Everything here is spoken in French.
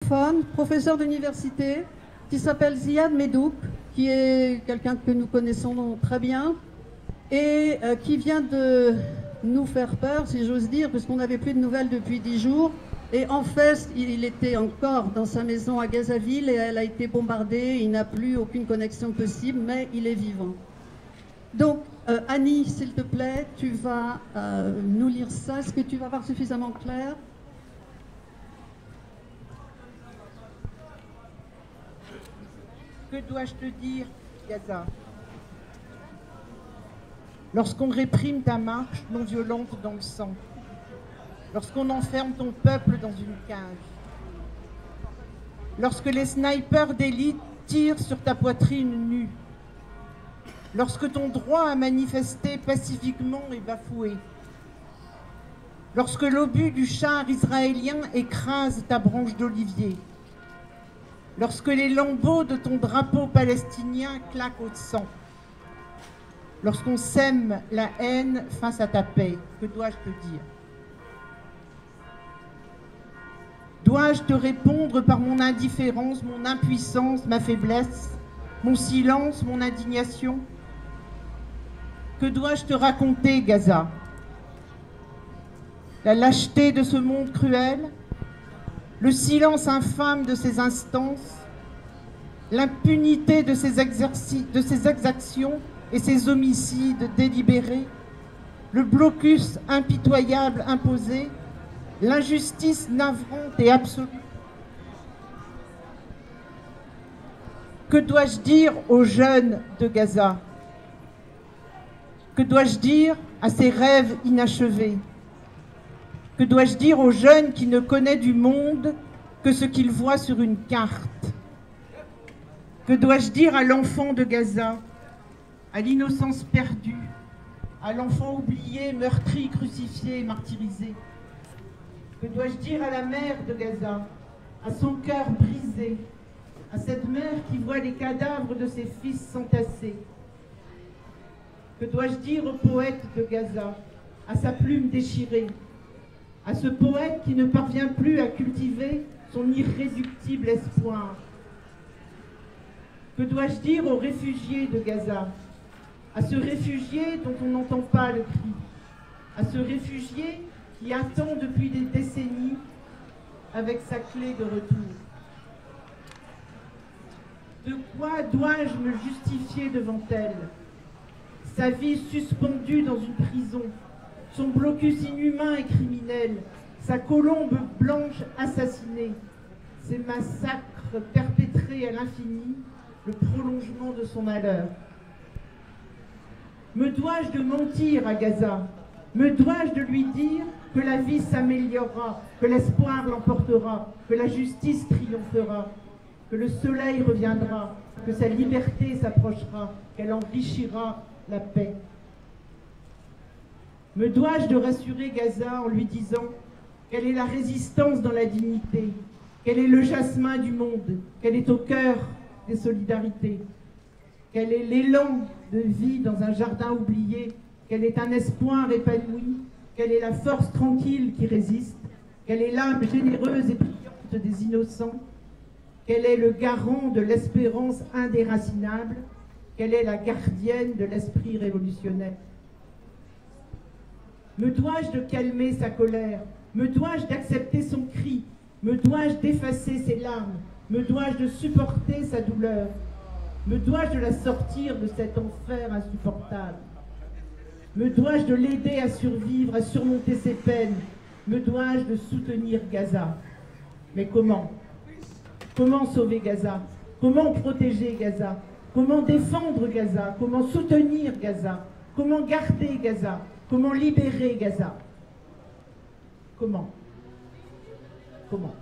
téléphone, professeur d'université, qui s'appelle Ziad Medouk, qui est quelqu'un que nous connaissons très bien, et qui vient de nous faire peur, si j'ose dire, parce qu'on n'avait plus de nouvelles depuis 10 jours. Et en fait, il était encore dans sa maison à Gazaville et elle a été bombardée. Il n'a plus aucune connexion possible, mais il est vivant. Donc, Annie, s'il te plaît, tu vas nous lire ça. Est-ce que tu vas voir suffisamment clair? Que dois-je te dire, Gaza? Lorsqu'on réprime ta marche non violente dans le sang, lorsqu'on enferme ton peuple dans une cage, lorsque les snipers d'élite tirent sur ta poitrine nue, lorsque ton droit à manifester pacifiquement est bafoué, lorsque l'obus du char israélien écrase ta branche d'olivier, lorsque les lambeaux de ton drapeau palestinien claquent au sang, lorsqu'on sème la haine face à ta paix, que dois-je te dire? Dois-je te répondre par mon indifférence, mon impuissance, ma faiblesse, mon silence, mon indignation? Que dois-je te raconter, Gaza? La lâcheté de ce monde cruel? Le silence infâme de ses instances? L'impunité de ses exactions et ses homicides délibérés? Le blocus impitoyable imposé? L'injustice navrante et absolue? Que dois-je dire aux jeunes de Gaza? Que dois-je dire à ces rêves inachevés? Que dois-je dire aux jeunes qui ne connaissent du monde que ce qu'ils voient sur une carte? Que dois-je dire à l'enfant de Gaza, à l'innocence perdue, à l'enfant oublié, meurtri, crucifié et martyrisé? Que dois-je dire à la mère de Gaza, à son cœur brisé, à cette mère qui voit les cadavres de ses fils s'entasser? Que dois-je dire au poète de Gaza, à sa plume déchirée, à ce poète qui ne parvient plus à cultiver son irréductible espoir? Que dois-je dire aux réfugiés de Gaza, à ce réfugié dont on n'entend pas le cri, à ce réfugié qui attend depuis des décennies avec sa clé de retour? De quoi dois-je me justifier devant elle? Sa vie suspendue dans une prison, son blocus inhumain et criminel, sa colombe blanche assassinée, ses massacres perpétrés à l'infini, le prolongement de son malheur. Me dois-je de mentir à Gaza? Me dois-je de lui dire que la vie s'améliorera, que l'espoir l'emportera, que la justice triomphera, que le soleil reviendra, que sa liberté s'approchera, qu'elle enrichira la paix? Me dois-je de rassurer Gaza en lui disant qu'elle est la résistance dans la dignité, qu'elle est le jasmin du monde, qu'elle est au cœur des solidarités, qu'elle est l'élan de vie dans un jardin oublié, qu'elle est un espoir épanoui, qu'elle est la force tranquille qui résiste, qu'elle est l'âme généreuse et brillante des innocents, qu'elle est le garant de l'espérance indéracinable, qu'elle est la gardienne de l'esprit révolutionnaire. Me dois-je de calmer sa colère? Me dois-je d'accepter son cri? Me dois-je d'effacer ses larmes? Me dois-je de supporter sa douleur? Me dois-je de la sortir de cet enfer insupportable? Me dois-je de l'aider à survivre, à surmonter ses peines? Me dois-je de soutenir Gaza? Mais comment? Comment sauver Gaza? Comment protéger Gaza? Comment défendre Gaza? Comment soutenir Gaza? Comment garder Gaza? Comment libérer Gaza? Comment? Comment?